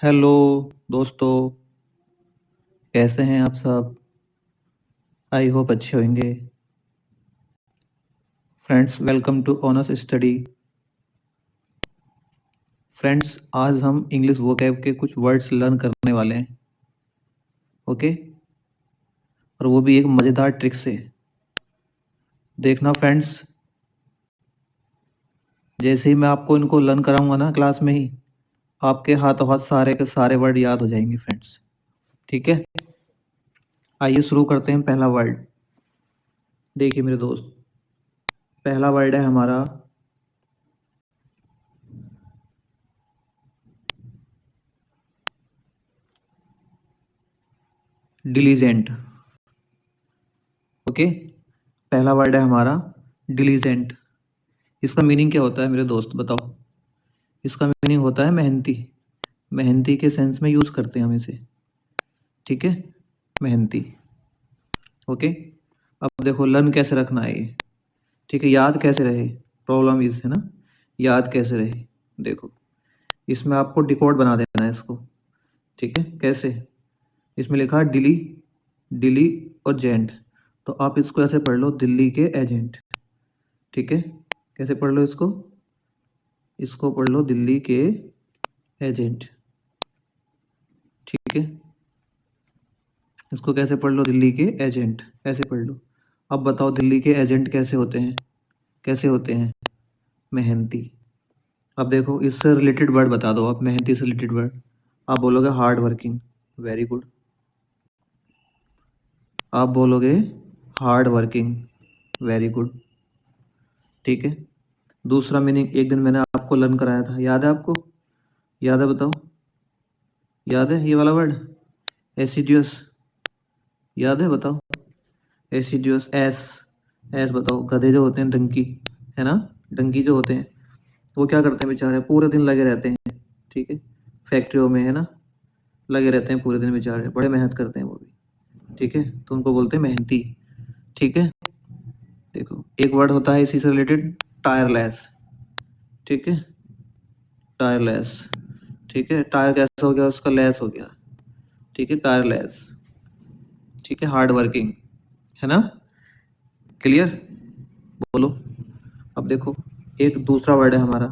Hello दोस्तों, कैसे हैं आप सब? आई होप अच्छे होंगे। Friends, welcome to honours study. Friends, आज हम इंग्लिश वोकैब के कुछ वर्ड्स लर्न करने वाले हैं। ओके, और वो भी एक मज़ेदार ट्रिक से। देखना फ्रेंड्स, जैसे ही मैं आपको इनको लर्न कराऊंगा ना क्लास में ही, आपके हाथों हाथ सारे के सारे वर्ड याद हो जाएंगे फ्रेंड्स। ठीक है, आइए शुरू करते हैं। पहला वर्ड देखिए मेरे दोस्त, पहला वर्ड है हमारा डिलीजेंट। ओके, पहला वर्ड है हमारा डिलीजेंट। इसका मीनिंग क्या होता है मेरे दोस्त, बताओ? इसका मीनिंग होता है मेहनती। मेहनती के सेंस में यूज़ करते हैं हम इसे। ठीक है, मेहनती। ओके, अब देखो लर्न कैसे रखना है ये। ठीक है, याद कैसे रहे, प्रॉब्लम इज है ना, याद कैसे रहे। देखो, इसमें आपको डिकोड बना देना है इसको। ठीक है, कैसे? इसमें लिखा है दिल्ली, दिल्ली और जेंट, तो आप इसको ऐसे पढ़ लो, दिल्ली के एजेंट। ठीक है, कैसे पढ़ लो इसको? इसको पढ़ लो दिल्ली के एजेंट। ठीक है, इसको कैसे पढ़ लो? दिल्ली के एजेंट, ऐसे पढ़ लो। अब बताओ दिल्ली के एजेंट कैसे होते हैं? कैसे होते हैं? मेहनती। अब देखो इससे रिलेटेड वर्ड बता दो आप, मेहनती से रिलेटेड वर्ड। आप बोलोगे हार्ड वर्किंग, वेरी गुड। आप बोलोगे हार्ड वर्किंग, वेरी गुड। ठीक है, दूसरा मीनिंग एक दिन मैंने आपको लर्न कराया था, याद है आपको? याद है, बताओ? याद है ये वाला वर्ड एसिडियस? याद है, बताओ? एसिडियस, एस। एस बताओ, गधे जो होते हैं, डंकी, है ना? डंकी जो होते हैं वो क्या करते हैं बेचारे, पूरे दिन लगे रहते हैं। ठीक है, फैक्ट्रियों में, है ना, लगे रहते हैं पूरे दिन बेचारे, बड़े मेहनत करते हैं वो भी। ठीक है, तो उनको बोलते हैं मेहनती। ठीक है, देखो एक वर्ड होता है इसी से रिलेटेड, टायरलेस। ठीक है, टायरलेस। ठीक है, टायर कैसा हो गया, उसका लेस हो गया। ठीक है, टायरलेस। ठीक है, हार्ड वर्किंग, है ना? क्लियर? बोलो। अब देखो एक दूसरा वर्ड है हमारा,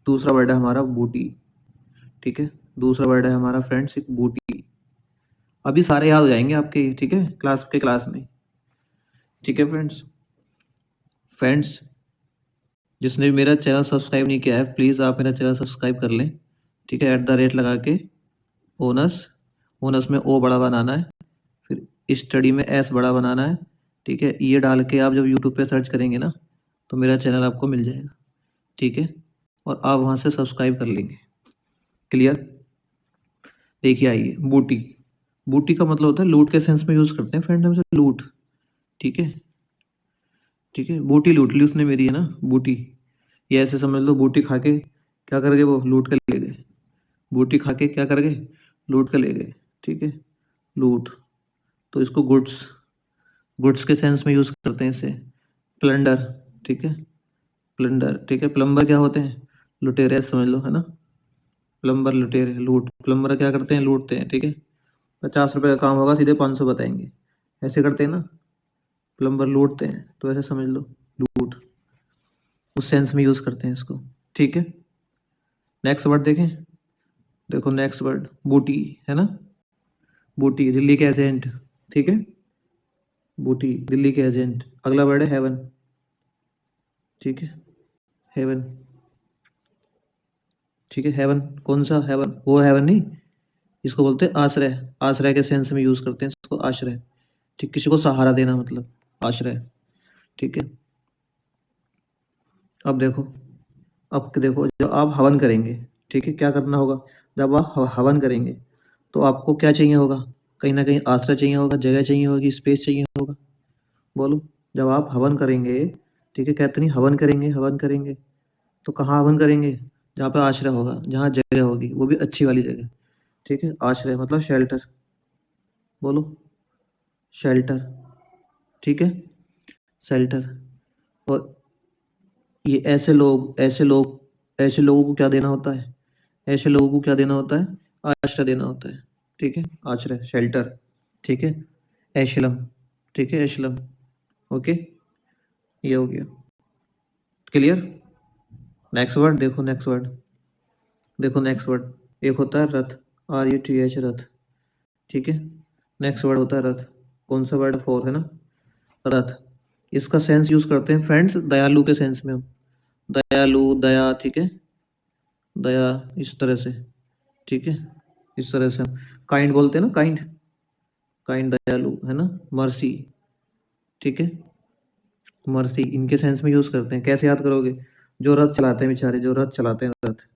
दूसरा वर्ड है हमारा बूटी। ठीक है, दूसरा वर्ड है हमारा फ्रेंड्स एक बूटी। अभी सारे याद हो जाएंगे आपके, ठीक है, क्लास में। ठीक है फ्रेंड्स, फ्रेंड्स जिसने भी मेरा चैनल सब्सक्राइब नहीं किया है, प्लीज़ आप मेरा चैनल सब्सक्राइब कर लें। ठीक है, @ लगा के ओनस, ओनस में ओ बड़ा बनाना है, फिर स्टडी में एस बड़ा बनाना है। ठीक है, ये डाल के आप जब यूट्यूब पे सर्च करेंगे ना, तो मेरा चैनल आपको मिल जाएगा। ठीक है, और आप वहाँ से सब्सक्राइब कर लेंगे। क्लियर? देखिए आइए, बूटी। बूटी का मतलब होता है लूट के सेंस में यूज़ करते हैं फ्रेंड हम से, लूट। ठीक है, ठीक है, बूटी लूट ली उसने मेरी, है ना, बूटी। ये ऐसे समझ लो, बूटी खा के क्या कर गए, वो लूट कर ले गए। बूटी खा के क्या कर गए, लूट कर ले गए। ठीक है, लूट, तो इसको गुड्स, गुड्स के सेंस में यूज़ करते हैं इसे। प्लंडर। ठीक है, प्लंडर। ठीक है, प्लम्बर क्या होते हैं, लुटेरे समझ लो, है ना। प्लम्बर लुटेरे, लूट, प्लम्बर क्या करते हैं, लूटते हैं। ठीक है, 50 रुपये का काम होगा, सीधे 500 बताएंगे, ऐसे करते हैं ना। प्लम्बर लूटते हैं, तो ऐसे समझ लो, लूट, उस सेंस में यूज़ करते हैं इसको। ठीक है, नेक्स्ट वर्ड देखें। देखो नेक्स्ट वर्ड बूटी, है ना, बूटी दिल्ली के एजेंट। ठीक है, बूटी दिल्ली के एजेंट। अगला वर्ड है हेवन। ठीक है, हेवन। ठीक है, हेवन कौन सा हेवन, वो हेवन नहीं, इसको बोलते हैं आश्रय। आश्रय के सेंस में यूज़ करते हैं इसको, आश्रय। ठीक, किसी को सहारा देना मतलब आश्रय। ठीक है, अब देखो, अब देखो जब आप हवन करेंगे, ठीक है, क्या करना होगा? जब आप हवन करेंगे तो आपको क्या चाहिए होगा? कहीं ना कहीं आश्रय चाहिए होगा, जगह चाहिए होगी, स्पेस चाहिए होगा। बोलो, जब आप हवन करेंगे, ठीक है, कहते नहीं हवन करेंगे, हवन करेंगे, तो कहाँ हवन करेंगे? जहाँ पे आश्रय होगा, जहाँ जगह होगी, वो भी अच्छी वाली जगह। ठीक है, आश्रय मतलब शेल्टर। बोलो, शेल्टर। ठीक है, शेल्टर। और ये ऐसे लोग, ऐसे लोग, ऐसे लोगों को क्या देना होता है? ऐसे लोगों को क्या देना होता है? आश्रय देना होता है, ठीक है, आश्रय, शेल्टर, ठीक है, एशलम, ठीक है, एशलम, ओके, ये हो गया, क्लियर। नेक्स्ट वर्ड देखो, नेक्स्ट वर्ड देखो, नेक्स्ट वर्ड एक होता है रथ, RUTH, रथ, ठीक है। नेक्स्ट वर्ड होता है रथ, कौन सा वर्ड, 4 है ना, रथ। इसका सेंस यूज करते हैं फ्रेंड्स दयालु के सेंस में हम, दयालु, दया, ठीक है, दया, इस तरह से, ठीक है, इस तरह से हम काइंड बोलते हैं ना, काइंड, काइंड दयालु है ना, मर्सी, ठीक है, मर्सी इनके सेंस में यूज करते हैं। कैसे याद करोगे, जो रथ चलाते हैं बेचारे, जो रथ चलाते हैं रथ,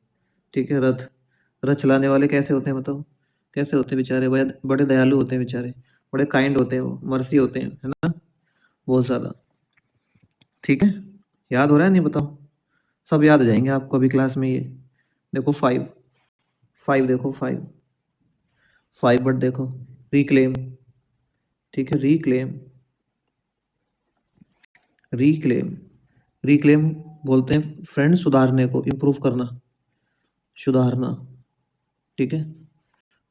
ठीक है, रथ, रथ चलाने वाले कैसे होते हैं बताओ, कैसे होते हैं बेचारे, बड़े बड़े दयालु होते हैं बेचारे, बड़े काइंड होते हैं, वो मर्सी होते हैं, है ना, बहुत ज़्यादा, ठीक है। याद हो रहा है नहीं, बताओ, सब याद हो जाएंगे आपको अभी क्लास में ये। देखो 5, 5 देखो, 5, 5 वर्ड देखो, रिक्लेम, ठीक है, रिक्लेम, रिक्लेम, रिक्लेम बोलते हैं फ्रेंड सुधारने को, इम्प्रूव करना, सुधारना, ठीक है,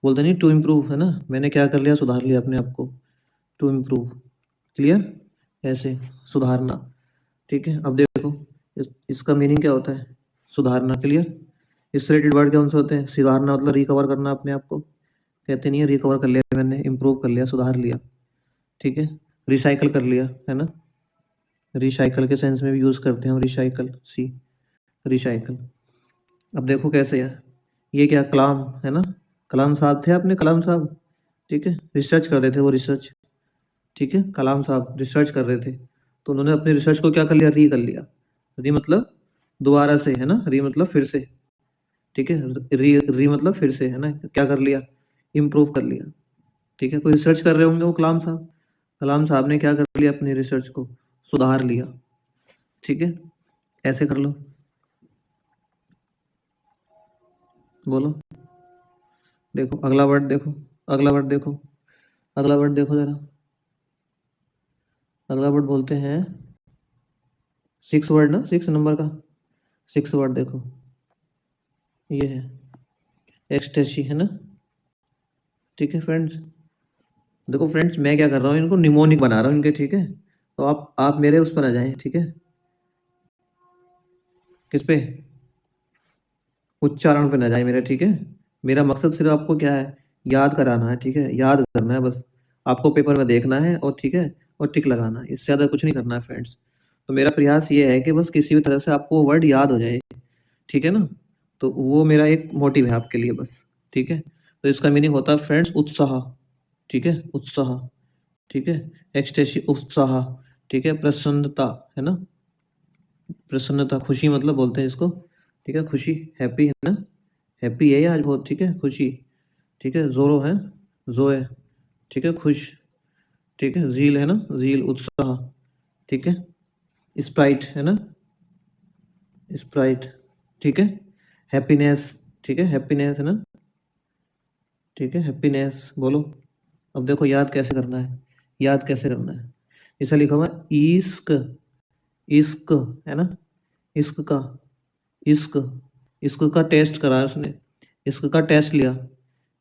बोलते नहीं टू इम्प्रूव, है ना, मैंने क्या कर लिया, सुधार लिया अपने आप को, टू इम्प्रूव, क्लियर, ऐसे सुधारना, ठीक है। अब देखो इसका मीनिंग क्या होता है, सुधारना, क्लियर। इससे रिलेटेड वर्ड कौन से होते हैं, सुधारना मतलब रिकवर करना अपने आप को, कहते नहीं है रिकवर कर लिया मैंने, इम्प्रूव कर लिया, सुधार लिया, ठीक है, रिसाइकल कर लिया, है ना, रिसाइकल के सेंस में भी यूज़ करते हैं हम, रिसाइकल, सी, रिसाइकल। अब देखो कैसे है, ये क्या, कलाम है ना, कलाम साहब थे अपने, कलाम साहब, ठीक है, रिसर्च कर रहे थे वो, रिसर्च, ठीक है, कलाम साहब रिसर्च कर रहे थे, तो उन्होंने अपनी रिसर्च को क्या कर लिया, री कर लिया, री मतलब दोबारा से, है ना, री मतलब फिर से, ठीक है, री मतलब फिर से, है ना, क्या कर लिया, इम्प्रूव कर लिया, ठीक है। कोई रिसर्च कर रहे होंगे वो कलाम साहब, कलाम साहब ने क्या कर लिया, अपनी रिसर्च को सुधार लिया, ठीक है, ऐसे कर लो, बोलो, देखो अगला वर्ड देखो, अगला वर्ड देखो, अगला वर्ड देखो जरा, अगला वर्ड बोलते हैं 6 वर्ड ना, 6 नंबर का 6 वर्ड देखो, ये है एक्सटेसी, है ना, ठीक है फ्रेंड्स। देखो फ्रेंड्स, मैं क्या कर रहा हूँ, इनको निमोनिक बना रहा हूँ इनके, ठीक है, तो आप मेरे उस पर आ जाएं, ठीक है, किस पे, उच्चारण पे ना जाए मेरे, ठीक है। मेरा मकसद सिर्फ आपको क्या है, याद कराना है, ठीक है, याद करना है बस, आपको पेपर में देखना है और, ठीक है, और टिक लगाना है, इससे ज़्यादा कुछ नहीं करना है फ्रेंड्स। तो मेरा प्रयास ये है कि बस किसी भी तरह से आपको वर्ड याद हो जाए, ठीक है ना, तो वो मेरा एक मोटिव है आपके लिए बस, ठीक है। तो इसका मीनिंग होता है फ्रेंड्स उत्साह, ठीक है, उत्साह, ठीक है, एक्सटेसी, उत्साह, ठीक है, प्रसन्नता, है ना, प्रसन्नता, खुशी मतलब बोलते हैं इसको, ठीक है, खुशी, हैप्पी, है ना, हैप्पी है आज बहुत, ठीक है, खुशी, ठीक है, जोरो है, जोए, ठीक है, खुश, ठीक है, झील है ना, झील, उत्साह, ठीक है, स्प्राइट है ना, स्प्राइट, ठीक है, हैप्पीनेस, ठीक है, हैप्पीनेस है ना, ठीक है, हैप्पीनेस, बोलो। अब देखो याद कैसे करना है, याद कैसे करना है, इसे लिखा हुआ है इश्क, इश्क, है ना, इश्क का, इश्क, इश्क का टेस्ट करा है उसने, इश्क का टेस्ट लिया,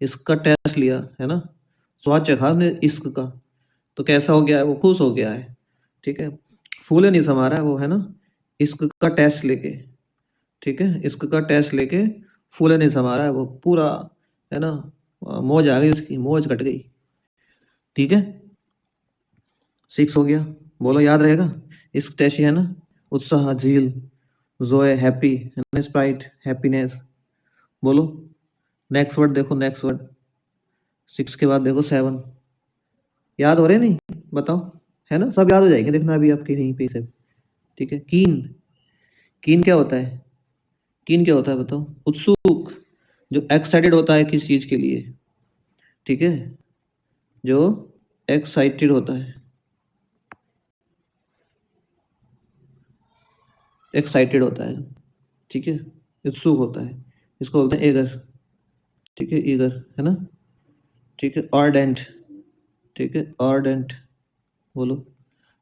इश्क का टेस्ट लिया, है ना, स्वाद चखा उसने इश्क का, तो कैसा हो गया है, वो खुश हो गया है, ठीक है, फूले नहीं समा रहा है वो, है ना, इश्क का टेस्ट लेके, ठीक है, इश्क का टेस्ट लेके फूले नहीं समा रहा है वो पूरा, है ना, मौज आ गई उसकी, मौज कट गई, ठीक है, 6 हो गया, बोलो याद रहेगा, इश्क टेस्ट है ना, उत्साह, झील, जोए, हैप्पी, है ना, स्प्राइट, हैप्पीनेस, बोलो। नेक्स्ट वर्ड देखो, नेक्स्ट वर्ड 6 के बाद देखो 7, याद हो रहे नहीं, बताओ, है ना, सब याद हो जाएंगे, देखना अभी आपके यहीं पे सब, ठीक है। कीन, कीन क्या होता है, कीन क्या होता है बताओ, उत्सुक, जो एक्साइटेड होता है किस चीज के लिए, ठीक है, जो एक्साइटेड होता है, एक्साइटेड होता है, ठीक है, उत्सुक होता है, इसको बोलते हैं एगर, ठीक है, ईगर, है ना, ठीक है, आर्डेंट, ठीक है, आर्डेंट, बोलो।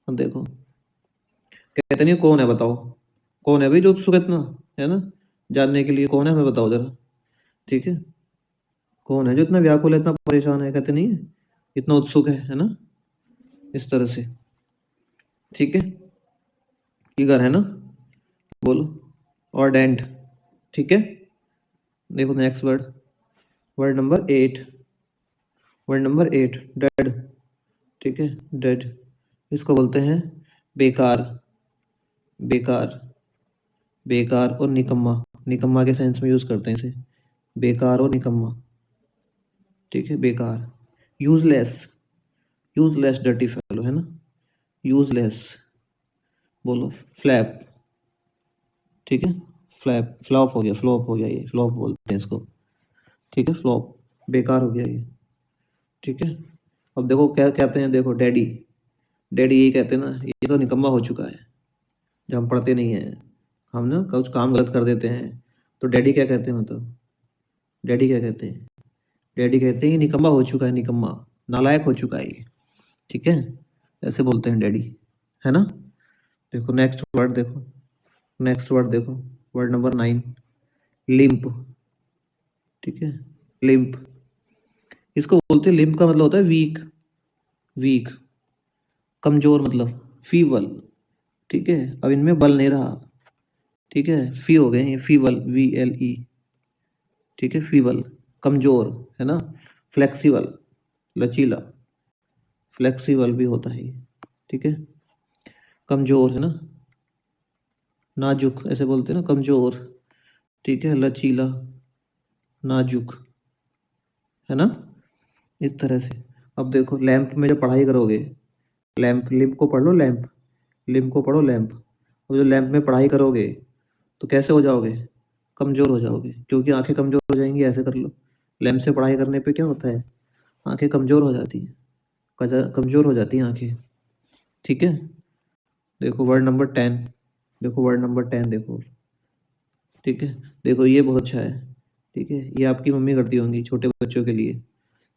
अब देखो कहते नहीं कौन है, बताओ कौन है भाई जो उत्सुक है इतना, है ना, जानने के लिए कौन है, हमें बताओ जरा, ठीक है, कौन है जो इतना व्याकुल है, इतना परेशान है, कहते नहीं है, इतना उत्सुक है ना, इस तरह से। ठीक है, ईगर है ना, बोलो, ऑर्डेंट। ठीक है, देखो next word, word number 8, word number 8, dead. ठीक है, डेड, इसको बोलते हैं बेकार, बेकार, बेकार और निकम्मा, निकम्मा के सेंस में यूज करते हैं इसे, बेकार और निकम्मा। ठीक है, बेकार, यूजलेस, यूजलेस डर्टी फेलो, है ना, यूजलेस, बोलो फ्लैप। ठीक है, फ्लैप, फ्लॉप हो गया, फ्लॉप हो गया, ये फ्लॉप बोलते हैं इसको। ठीक है, फ्लॉप, बेकार हो गया ये। ठीक है, अब देखो क्या कहते हैं, देखो डैडी, डैडी यही कहते हैं ना, ये तो निकम्मा हो चुका है, जब हम पढ़ते नहीं हैं, हम ना कुछ काम गलत कर देते हैं, तो डैडी क्या कहते हैं, मतलब डैडी क्या कहते हैं, डैडी कहते हैं ये निकम्मा हो चुका है, निकम्मा, नालायक हो चुका है ये। ठीक है, ऐसे बोलते हैं डैडी, है ना। देखो नेक्स्ट वर्ड, देखो नेक्स्ट वर्ड, देखो वर्ड नंबर 9, लिम्प। ठीक है, लिम्प, इसको बोलते हैं, लिम्प का मतलब होता है वीक, वीक, कमजोर, मतलब फीवल। ठीक है, अब इनमें बल नहीं रहा। ठीक है, फी हो गए ये, फीवल, VLE। ठीक है, फीवल, कमजोर, है ना, फ्लेक्सिबल, लचीला, फ्लेक्सिबल भी होता है ये। ठीक है, कमजोर, है ना, नाजुक, ऐसे बोलते हैं ना, कमजोर। ठीक है, लचीला, नाजुक, है ना, इस तरह से। अब देखो लैंप में जब पढ़ाई करोगे, लैंप, लिम्प को पढ़ लो, लैंप, लिम्प को पढ़ो, लैंप। अब जो लैंप में पढ़ाई करोगे तो कैसे हो जाओगे, कमज़ोर हो जाओगे, क्योंकि आंखें कमज़ोर हो जाएंगी, ऐसे कर लो। लैंप से पढ़ाई करने पे क्या होता है, आंखें कमज़ोर हो जाती हैं, कमज़ोर हो जाती हैं आंखें। ठीक है, देखो वर्ड नंबर 10, देखो वर्ड नंबर 10 देखो। ठीक है, देखो ये बहुत अच्छा है। ठीक है, ये आपकी मम्मी करती होंगी छोटे बच्चों के लिए,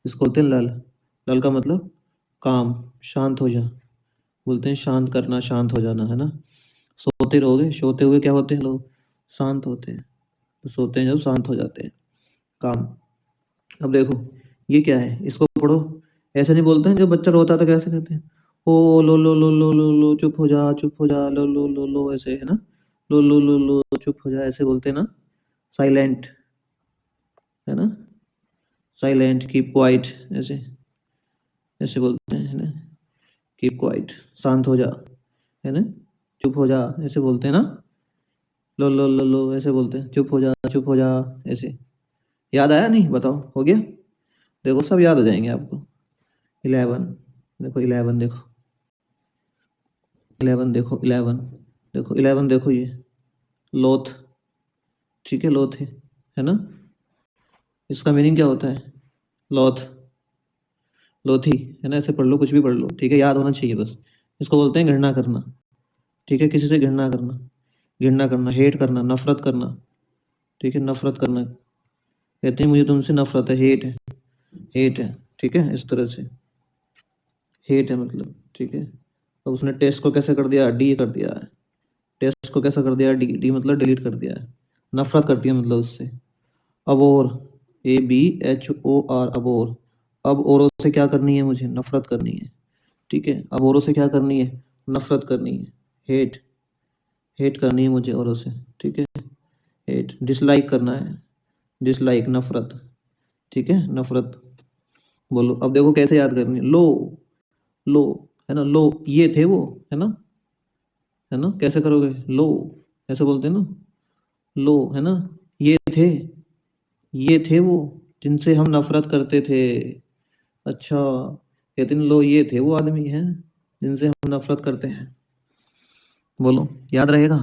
इसको बोलते हैं लल। लल का मतलब काम, शांत हो जा, बोलते हैं शांत करना, शांत हो जाना, है ना। सोते रहोगे, सोते हुए क्या होते हैं लोग, शांत होते हैं, तो सोते हैं जब शांत हो जाते हैं, काम। अब देखो ये क्या है, इसको पढ़ो, ऐसे नहीं बोलते हैं, जब बच्चा रोता है तो कैसे कहते हैं, ओ लो, चुप हो जा, चुप हो जा, लो, ऐसे, है ना, लो, चुप हो जा, ऐसे बोलते हैं ना। साइलेंट, है ना, साइलेंट, कीप क्वाइट, ऐसे, ऐसे बोलते हैं, है ना, कीप क्वाइट, शांत हो जा, है ना, चुप हो जा, ऐसे बोलते हैं ना। लो, ऐसे बोलते हैं, चुप हो जा, चुप हो जा, ऐसे। याद आया नहीं, बताओ, हो गया। देखो सब याद हो जाएंगे आपको। 11, देखो 11, देखो 11, देखो 11, देखो 11, देखो ये लोथ। ठीक है, लोथ है ना, इसका मीनिंग क्या होता है, लोथ, लोथी, है ना, ऐसे पढ़ लो, कुछ भी पढ़ लो, ठीक है, याद होना चाहिए बस। इसको बोलते हैं घृणा करना। ठीक है, किसी से घृणा करना, घृणा करना, हेट करना, नफरत करना। ठीक है, नफरत करना, कहते हैं मुझे तुमसे नफरत है, हेट है, हेट है। ठीक है, इस तरह से हेट है मतलब। ठीक है, अब उसने टेस्ट को कैसे कर दिया, डी कर दिया है, टेस्ट को कैसा कर दिया, डी, डी मतलब डिलीट कर दिया है, नफरत करती है मतलब उससे। अबोर, ABHOR, अबोर, अब औरों से क्या करनी है, मुझे नफरत करनी है। ठीक है, अब औरों से क्या करनी है, नफरत करनी है, हेट, हेट करनी है मुझे औरों से। ठीक है, हेट, डिसलाइक करना है, डिसलाइक, नफरत। ठीक है, नफरत, बोलो। अब देखो कैसे याद करनी है, लो, लो, है ना, लो, ये थे वो, है ना, कैसे करोगे, लो, ऐसे बोलते हैं ना, लो, है ना, ये थे, ये थे वो जिनसे हम नफरत करते थे। अच्छा, कहते हैं लो ये थे वो आदमी हैं जिनसे हम नफरत करते हैं। बोलो, याद रहेगा,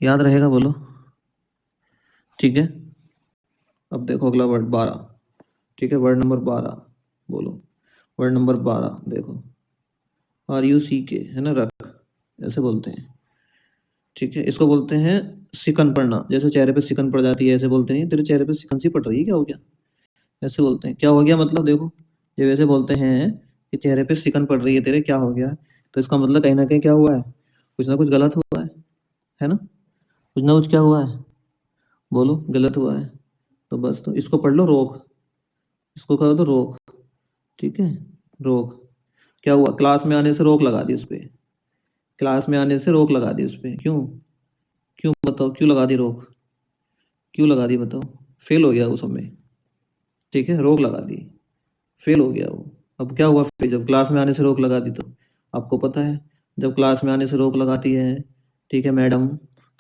याद रहेगा, बोलो। ठीक है, अब देखो अगला वर्ड 12। ठीक है, वर्ड नंबर 12, बोलो, वर्ड नंबर 12 देखो, RUCK, है ना, रख, ऐसे बोलते हैं। ठीक है, इसको बोलते हैं सिकन पड़ना, जैसे चेहरे पे सिकन पड़ जाती है, ऐसे बोलते हैं तेरे चेहरे पे सिकन सी पड़ रही है, क्या हो गया, ऐसे बोलते हैं। क्या हो गया मतलब, देखो ये वैसे बोलते हैं कि चेहरे पे सिकन पड़ रही है तेरे, क्या हो गया, तो इसका मतलब कहीं ना कहीं क्या हुआ है, कुछ ना कुछ गलत हुआ है ना, कुछ ना कुछ क्या हुआ है, बोलो, गलत हुआ है। तो बस तो इसको पढ़ लो रोक, इसको कहो तो रोक, ठीक है, रोक। क्या हुआ, क्लास में आने से रोक लगा दी उस पर, क्लास में आने से रोक लगा दी उस पर, क्यों, क्यों बताओ, क्यों लगा दी रोक, क्यों लगा दी बताओ, फेल हो गया वो समय, ठीक है, रोक लगा दी, फेल हो गया वो। अब क्या हुआ फिर जब क्लास में आने से रोक लगा दी, तो आपको पता है जब क्लास में आने से रोक लगाती है, ठीक है मैडम,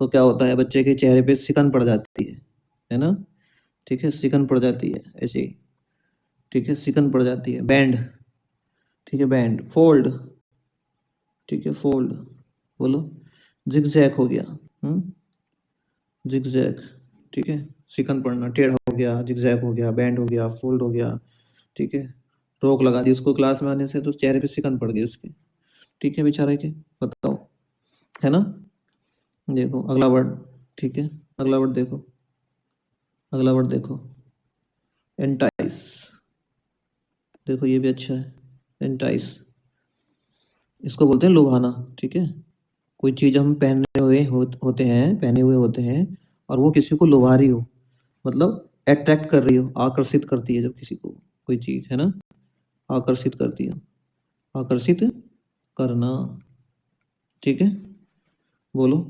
तो क्या होता है, बच्चे के चेहरे पे सिकन पड़ जाती है ना, ठीक है, सिकन पड़ जाती है ऐसे ही, ठीक है, सिकन पड़ जाती है, बैंड, ठीक है, बैंड, फोल्ड, ठीक है, फोल्ड, बोलो, जिगजैग हो गया, जिगजैग, ठीक है, सिकन पड़ना, टेढ़ा हो गया, जिगजैग हो गया, बैंड हो गया, फोल्ड हो गया, ठीक है, रोक लगा दी उसको क्लास में आने से, तो चेहरे पे सिकन पड़ गई उसके, ठीक है बेचारे के, बताओ, है ना। देखो अगला वर्ड, ठीक है, अगला वर्ड देखो, अगला वर्ड देखो, एंटाइस, देखो ये भी अच्छा है, एंटाइस, इसको बोलते हैं लुभाना, ठीक है, कोई चीज़ हम पहने हुए होते हैं, पहने हुए होते हैं, और वो किसी को लुभा रही हो, मतलब अट्रैक्ट कर रही हो, आकर्षित करती है जब किसी को कोई चीज़, है ना, आकर्षित करती है, आकर्षित करना, ठीक है, बोलो,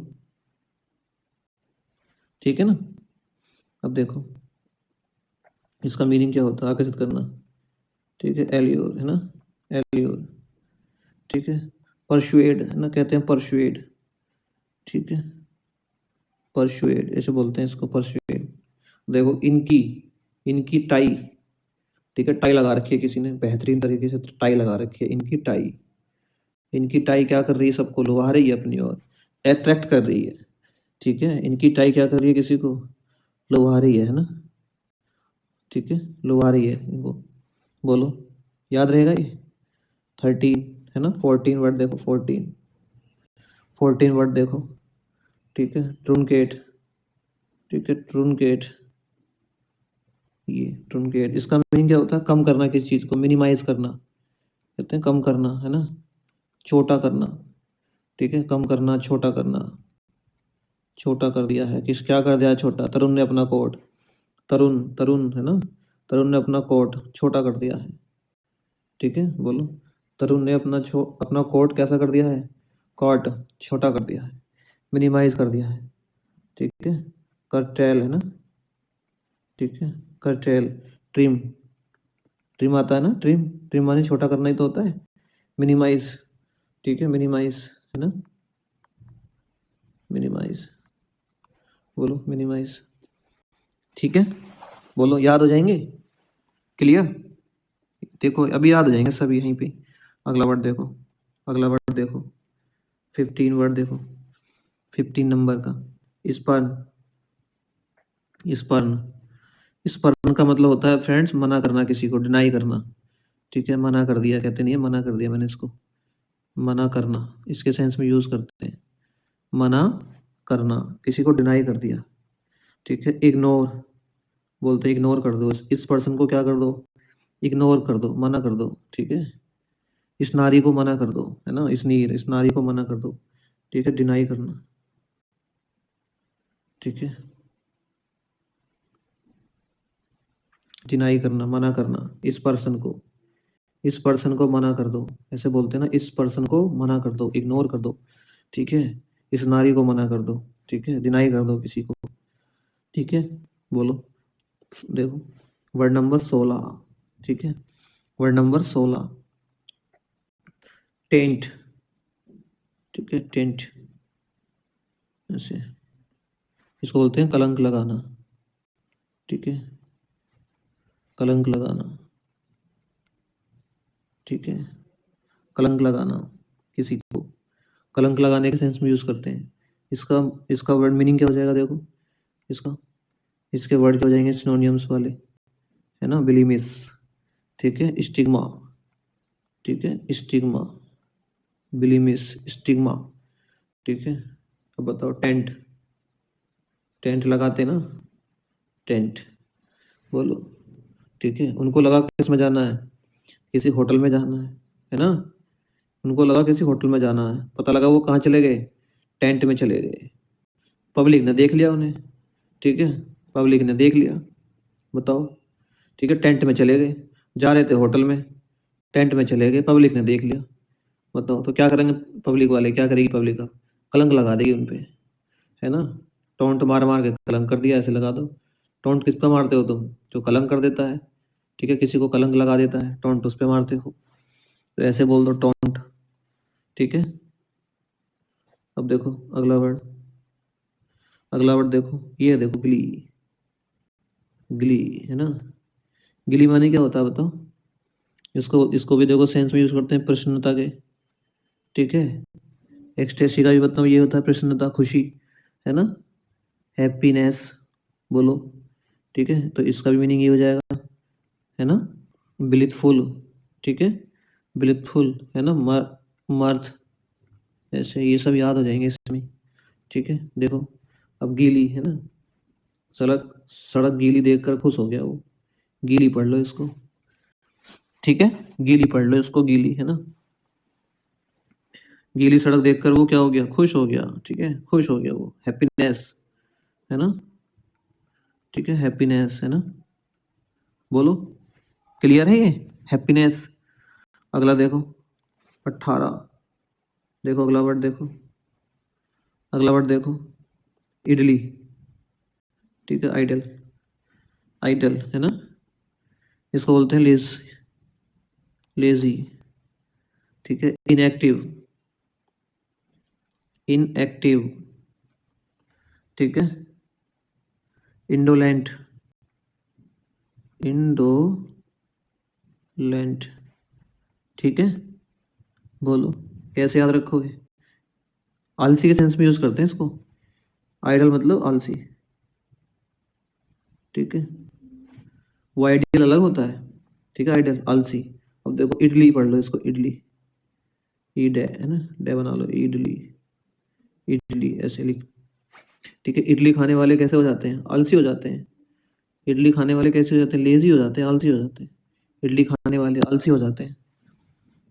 ठीक है ना। अब देखो इसका मीनिंग क्या होता है, आकर्षित करना, ठीक है, एल्योर, है ना, एल्योर, ठीक है, परसुएड, है ना, कहते हैं परसुएड, ठीक है, परसुएड ऐसे बोलते हैं इसको, परसुएड। देखो इनकी, इनकी टाई, ठीक है, टाई लगा रखी है किसी ने बेहतरीन तरीके से, टाई लगा रखी है, इनकी टाई, इनकी टाई क्या कर रही है, सबको लुभा रही है अपनी ओर, अट्रैक्ट कर रही है, ठीक है, इनकी टाई क्या कर रही है, किसी को लुभा रही है ना, ठीक है, लुभा रही है इनको, बोलो, याद रहेगा ये, 13, है ना, 14 वर्ड देखो, 14, 14 वर्ड देखो, ठीक है, ट्रूनकेट, ठीक है, ट्रूनकेट, ये ट्रूनकेट, इसका मीनिंग क्या होता है, कम करना किसी चीज़ को, मिनिमाइज करना, कहते हैं कम करना, है ना, छोटा करना, ठीक है, कम करना, छोटा करना, छोटा कर दिया है, किस क्या कर दिया है छोटा, तरुण ने अपना कोट, तरुण, तरुण, है ना, तरुण ने अपना कोट छोटा कर दिया है, ठीक है, बोलो, तरुण ने अपना कोट कैसा कर दिया है, कॉट छोटा कर दिया है, मिनिमाइज कर दिया है, ठीक है, कर्टेल, है ना, ठीक है, कर्टेल, ट्रिम, ट्रिम आता है ना, ट्रिम, ट्रिम माने छोटा करना ही तो होता है, मिनिमाइज, ठीक है, मिनिमाइज, है ना, मिनिमाइज, बोलो मिनिमाइज, ठीक है, बोलो, याद हो जाएंगे, क्लियर, देखो अभी याद हो जाएंगे सब यहीं पे। अगला वर्ड देखो, अगला वर्ड देखो, 15 वर्ड देखो, 15 नंबर का, स्पर्न, स्पर्न, स्पर्न का मतलब होता है फ्रेंड्स मना करना, किसी को डिनाई करना, ठीक है, मना कर दिया, कहते नहीं है मना कर दिया मैंने इसको, मना करना, इसके सेंस में यूज करते हैं, मना करना, किसी को डिनाई कर दिया, ठीक है, इग्नोर, बोलते हैं इग्नोर कर दो, इस पर्सन को क्या कर दो, इग्नोर कर दो, मना कर दो, ठीक है, इस नारी को मना कर दो, है ना, इस नारी को मना कर दो, ठीक है, डिनाई करना, ठीक है, डिनाई करना, मना करना, इस पर्सन को, इस पर्सन को मना कर दो, ऐसे बोलते हैं ना, इस पर्सन को मना कर दो, इग्नोर कर दो, ठीक है, इस नारी को मना कर दो, ठीक है, डिनाई कर दो किसी को, ठीक है, बोलो, देखो वर्ड नंबर 16, ठीक है, वर्ड नंबर 16, टेंट, ठीक है, टेंट, ऐसे इसको बोलते हैं कलंक लगाना, ठीक है, कलंक लगाना, ठीक है, कलंक लगाना, किसी को कलंक लगाने के सेंस में यूज करते हैं, इसका इसका वर्ड मीनिंग क्या हो जाएगा, देखो इसका, इसके वर्ड क्या हो जाएंगे सिनोनियम्स वाले, है ना, बिलीमिस, ठीक है, स्टिग्मा, ठीक है, स्टिग्मा, बिलीमिस, स्टिग्मा, ठीक है, अब बताओ, टेंट, टेंट लगाते ना, टेंट, बोलो, ठीक है, उनको लगा किस में जाना है, किसी होटल में जाना है ना, उनको लगा किसी होटल में जाना है, पता लगा वो कहाँ चले गए, टेंट में चले गए, पब्लिक ने देख लिया उन्हें, ठीक है, पब्लिक ने देख लिया, बताओ। ठीक है, टेंट में चले गए, जा रहे थे होटल में, टेंट में चले गए, पब्लिक ने देख लिया। बताओ तो क्या करेंगे पब्लिक वाले, क्या करेगी पब्लिक का? कलंक लगा देगी उन पे, है ना। टोंट मार मार के कलंक कर दिया, ऐसे लगा दो। टोंट किस पे मारते हो तुम? जो कलंक कर देता है। ठीक है, किसी को कलंक लगा देता है, टोंट उस पे मारते हो। तो ऐसे बोल दो टोंट। ठीक है, अब देखो अगला वर्ड, अगला वर्ड देखो, ये देखो गिली। गिली, है ना। गिली माने क्या होता है बताओ? इसको इसको भी देखो सेंस में यूज करते हैं प्रसन्नता के। ठीक है, एक्सटेसी का भी बताओ, ये होता है प्रसन्नता, खुशी, है ना, हैप्पीनेस, बोलो। ठीक है, तो इसका भी मीनिंग ये हो जाएगा, है ना, ब्लिथफुल। ठीक है, ब्लिथफुल, है ना, मर्थ, ऐसे ये सब याद हो जाएंगे इसमें। ठीक है, देखो अब गीली, है ना, सड़क, सड़क गीली देखकर खुश हो गया वो। गीली पढ़ लो इसको। ठीक है, गीली पढ़ लो इसको, गीली, है ना। गीली सड़क देखकर वो क्या हो गया? खुश हो गया। ठीक है, खुश हो गया वो, हैप्पीनेस, है ना। ठीक है, हैप्पीनेस, है ना, बोलो। क्लियर है ये, हैप्पीनेस। अगला देखो 18, देखो अगला वर्ड देखो, अगला वर्ड देखो, इडली। ठीक है, आइडल, आइडल, है ना, इसको बोलते हैं लेजी। ठीक है, इनएक्टिव, इनएक्टिव। ठीक है, इंडोलेंट, इंडोलेंट। ठीक है, बोलो कैसे याद रखोगे? आलसी के सेंस में यूज करते हैं इसको, आइडल मतलब आलसी। ठीक है, वो आइडियल अलग होता है। ठीक है, आइडल आलसी। अब देखो इडली पढ़ लो इसको, इडली, ई डे, है ना, डे बना लो, इडली, इडली ऐसे लिख। ठीक है, इडली खाने वाले कैसे हो जाते हैं? आलसी हो जाते हैं। इडली खाने वाले कैसे हो जाते हैं? लेजी हो जाते हैं, आलसी हो जाते हैं। इडली खाने वाले आलसी हो जाते हैं।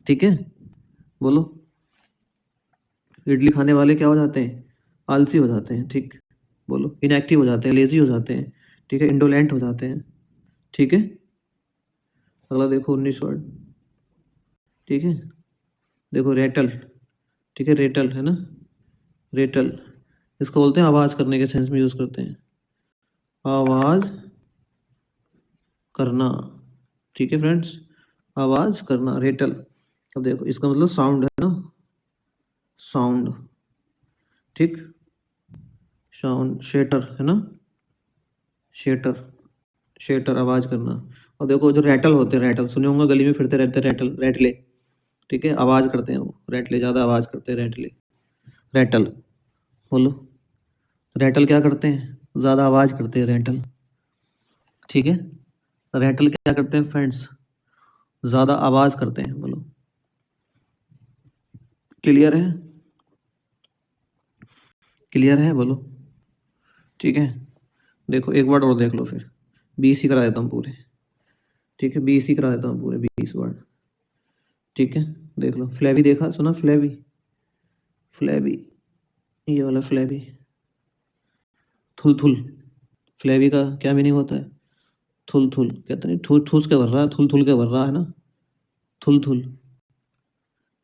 ठीक है, बोलो। इडली खाने वाले क्या हो जाते हैं? आलसी हो जाते हैं। ठीक, बोलो। इनएक्टिव हो जाते हैं, लेजी हो जाते हैं। ठीक है, इंडोलेंट हो जाते हैं। ठीक है, अगला देखो 19 वर्ड। ठीक है, देखो रेटल। ठीक है, रेटल, है ना, रेटल, इसको बोलते हैं आवाज़ करने के सेंस में यूज़ करते हैं, आवाज़ करना। ठीक है फ्रेंड्स, आवाज़ करना, रेटल। अब देखो इसका मतलब साउंड, है ना, साउंड। ठीक, साउंड, शेटर, है ना, शेटर, शेटर, आवाज़ करना। और देखो जो रैटल होते हैं, रैटल सुने होंगे, गली में फिरते रहते हैं रैटल, रैटले। ठीक है, आवाज़ करते हैं वो, रैटले ज़्यादा आवाज़ करते हैं, रैटले, रैटल, बोलो। रैटल क्या करते हैं? ज़्यादा आवाज़ करते हैं रैटल। ठीक है, रैटल क्या करते हैं फ्रेंड्स? ज़्यादा आवाज़ करते हैं, बोलो। क्लियर है? क्लियर है, बोलो। ठीक है, देखो एक वर्ड और देख लो फिर, 20 ही करा देता हूँ पूरे। ठीक है, 20 ही करा देता हूँ पूरे, 20 वर्ड। ठीक है, देख लो, फ्लैवी देखा, सुना, फ्लैवी, फ्लैवी, ये वाला फ्लैवी, थुल थुल। फ्लैवी का क्या मीनिंग होता है? थुल थुल, कहते नहीं, ठूस ठूस के भर रहा है, थुल थुल के भर रहा है ना, थुल थुल।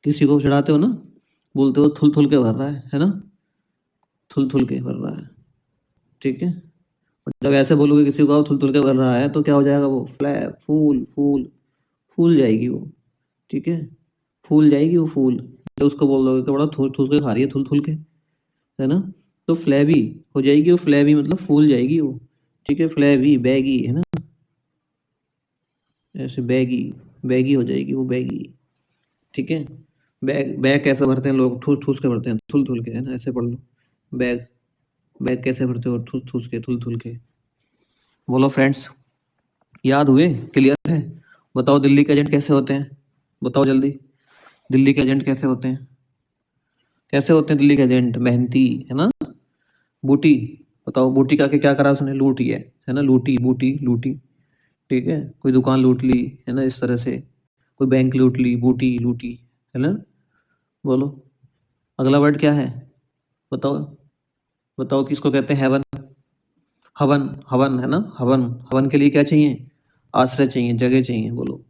किसी को चढ़ाते हो ना, बोलते हो थुल थुल के भर रहा है ना, थुल थुल के भर रहा है। ठीक है, और जब ऐसे बोलोगे किसी को थुल थुल के भर रहा है, तो क्या हो जाएगा वो? फ्लैप, फूल, फूल, फूल जाएगी वो। ठीक है, फूल जाएगी वो, फूल। जब उसको बोल दोगे कि बड़ा ठूस ठूस के खा रही है, थुल थुल के, है ना, तो फ्लैवी हो जाएगी वो, फ्लैवी मतलब फूल जाएगी वो। ठीक है, फ्लैवी, बैगी, है ना, ऐसे बैगी, बैगी हो जाएगी वो, बैगी। ठीक है, बैग, बैग कैसे भरते हैं लोग? ठूस ठूस के भरते हैं, थुल थुल के, है ना, ऐसे पढ़ लो, बैग, बैग कैसे भरते हो? ठूस ठूस के, थुल थुल के। बोलो फ्रेंड्स, याद हुए? क्लियर है? बताओ दिल्ली के एजेंट कैसे होते हैं? बताओ जल्दी, दिल्ली के एजेंट कैसे होते हैं? कैसे होते हैं दिल्ली के एजेंट? मेहनती, है ना, बूटी। बताओ बूटी का के क्या करा उसने? लूट लिया, है ना, लूटी, बूटी, लूटी। ठीक है, कोई दुकान लूट ली, है ना, इस तरह से, कोई बैंक लूट ली, बूटी, लूटी, है ना, बोलो। अगला वर्ड क्या है? बताओ, बताओ किसको कहते हैं? हेवन, हवन, हवन है ना, हवन, हवन के लिए क्या चाहिए? आश्रय चाहिए, जगह चाहिए। बोलो।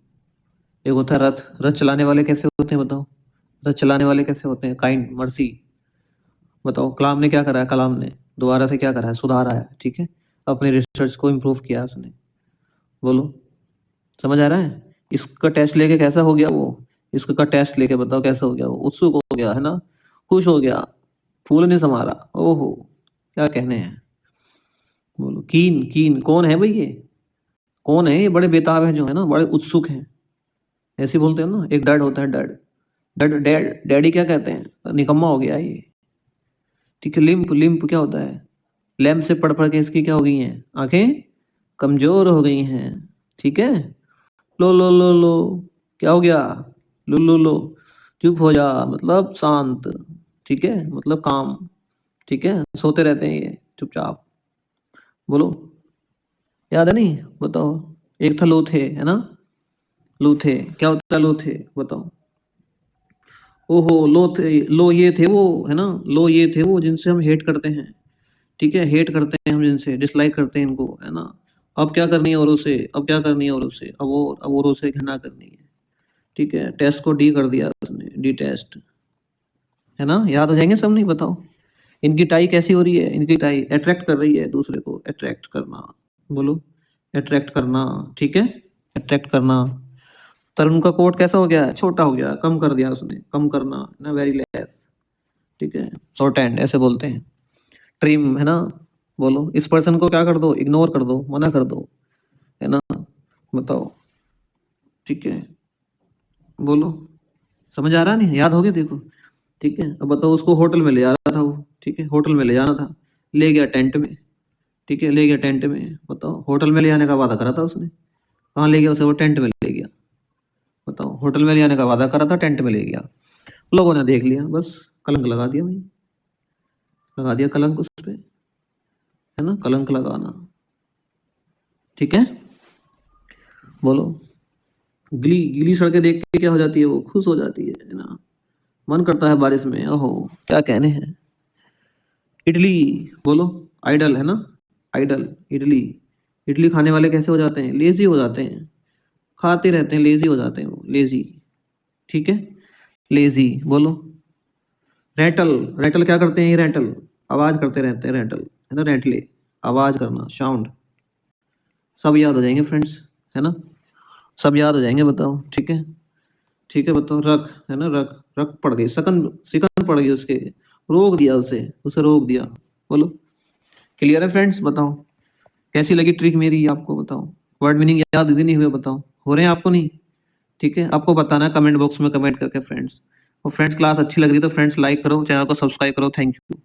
एक होता है रथ, रथ चलाने वाले कैसे होते हैं बताओ? रथ चलाने वाले कैसे होते हैं? Kind, mercy. बताओ कलाम ने क्या करा है? कलाम ने दोबारा से क्या करा है? सुधारा है, ठीक है, अपने रिसर्च को इम्प्रूव किया है उसने। बोलो, समझ आ रहा है? इसका टेस्ट लेके कैसा हो गया वो? इसका टेस्ट लेके बताओ कैसा हो गया वो? उत्सुक हो गया है ना, खुश हो गया, फूल नहीं समारा। ओहो, क्या कहने हैं। बोलो, कीन, कीन कौन है भाई ये? कौन है ये? बड़े बेताब हैं जो है ना, बड़े उत्सुक हैं, ऐसे बोलते हैं ना। एक डैड होता है, डैड, डैडी क्या कहते हैं? निकम्मा हो गया ये, ठीक है। लिम्प, लिम्प क्या होता है? लैम्प से पढ़ पढ़ के इसकी क्या हो गई हैं? आंखें कमजोर हो गई हैं, ठीक है। लो लो लो लो, क्या हो गया? लो लो लो, चुप हो जा, मतलब शांत, ठीक है, मतलब काम, ठीक है। सोते रहते हैं ये चुपचाप। बोलो, याद है नहीं? बताओ। एक था लोथे, है ना, लोथे क्या होता है? लोथे बताओ। ओहो, लो थे, लो ये थे वो, है ना, लो ये थे वो जिनसे हम हेट करते हैं, ठीक है, हेट करते हैं हम, जिनसे डिसलाइक करते हैं इनको, है ना। अब क्या करनी है औरों से? अब क्या करनी है औरों से? अब औरों से घृणा करनी है, ठीक है। टेस्ट को डी कर दिया उसने, डी टेस्ट, है ना। याद हो जाएंगे सब, नहीं? बताओ। इनकी टाई कैसी हो रही है? इनकी टाई अट्रैक्ट कर रही है दूसरे को, अट्रैक्ट करना। बोलो, अट्रैक्ट करना, ठीक है, अट्रैक्ट करना। तरुण का कोट कैसा हो गया? छोटा हो गया, कम कर दिया उसने, कम करना ना, वेरी लेस, ठीक है, शॉर्ट हैंड ऐसे बोलते हैं। ट्रिम, है ना। बोलो, इस पर्सन को क्या कर दो? इग्नोर कर दो, मना कर दो, है ना। बताओ, ठीक है। बोलो, समझ आ रहा नहीं? याद हो गया? देखो, ठीक है। अब बताओ, उसको होटल में ले जा रहा था वो, ठीक है, होटल में ले जाना था, ले गया टेंट में, ठीक है, ले गया टेंट में। बताओ, होटल में ले जाने का वादा करा था उसने, कहाँ ले गया उसे? वो टेंट में ले गया। बताओ, होटल में ले जाने का वादा करा था, टेंट में ले गया। लोगों ने देख लिया, बस कलंक लगा दिया भाई, लगा दिया कलंक उस पे, है ना, कलंक लगाना, ठीक है। बोलो, गीली गीली सड़कें देख के क्या हो जाती है? वो खुश हो जाती है ना, मन करता है बारिश में। ओहो, क्या कहने हैं। इडली, बोलो, आइडल, है ना, आइडल, इडली। इडली खाने वाले कैसे हो जाते हैं? लेजी हो जाते हैं, खाते रहते हैं, लेजी हो जाते हैं वो, लेजी, ठीक है, लेजी। बोलो, रेटल, रेटल क्या करते हैं? ये रेटल आवाज करते रहते हैं, रेटल, है ना, रेटले, आवाज करना, साउंड। सब याद हो जाएंगे फ्रेंड्स, है ना, सब याद हो जाएंगे। बताओ, ठीक है, ठीक है। बताओ, रख, है ना, रख, रख पड़ गई, सकन, सिकन पड़ गई उसके, रोक दिया उसे, उसे रोक दिया। बोलो, क्लियर है फ्रेंड्स? बताओ, कैसी लगी ट्रिक मेरी आपको? बताओ, वर्ड मीनिंग याद भी नहीं हुए? बताओ, हो रहे हैं आपको? नहीं, ठीक है, आपको बताना कमेंट बॉक्स में कमेंट करके फ्रेंड्स। और फ्रेंड्स, क्लास अच्छी लग रही है तो फ्रेंड्स लाइक करो, चैनल को सब्सक्राइब करो। Thank you.